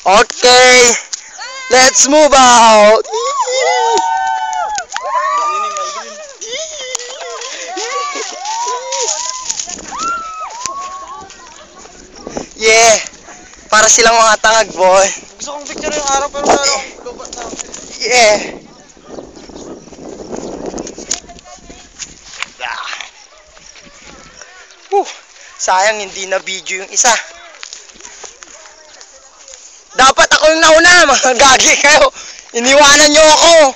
Okay, let's move out. Yeah, para silang mga tangag, boy. Gusto kong picture yung araw pero wala akong lubat na. Yeah. Sayang hindi na video yung isa. Dapat ako yung nauna, mga gagi kayo. Iniwanan nyo ako.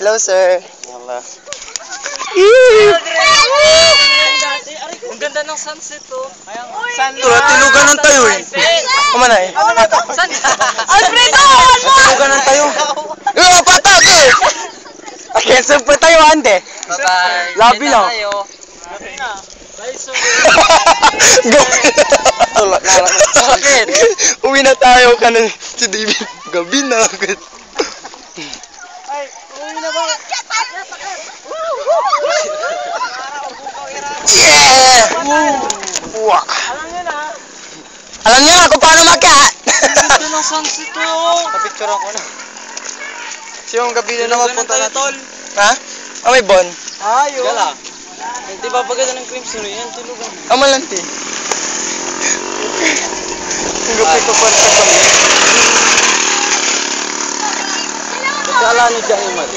Hello, sir. Wala. Ang ganda ng sunset oh. Tilugan ng tayo eh. Kumanay. Alfredo! Tilugan ng tayo. Patag eh. Okay, super tayo ande. Bye-bye. Labi lang. Bakit? Uwi na tayo ka na si David. Gabi na. Ay, uwi na ba? Yeah! Wow. Alam niyo na kung paano mag-cat. Ganda ng sunset oh. Napicture ako na. So yung gabi na naman punta na tol. Ha? Ah, may bon. Ayun. Gala. Hindi ba paganda ng crimson yan? Tulugan. Amalanti. Ang gabi ko pa sa kami. Kala ni Jahimal.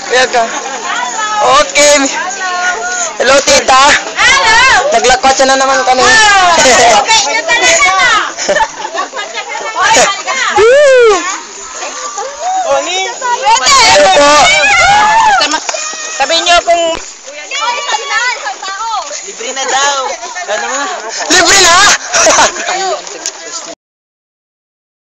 Ayan ka. Okay. Hello, tita. Hello! Naglakot na naman kami. Okay, na talaga na! Woo! Oni! Hello po. Sabihin niyo kung Isang tao! libre na daw. Ano mo? Libre na?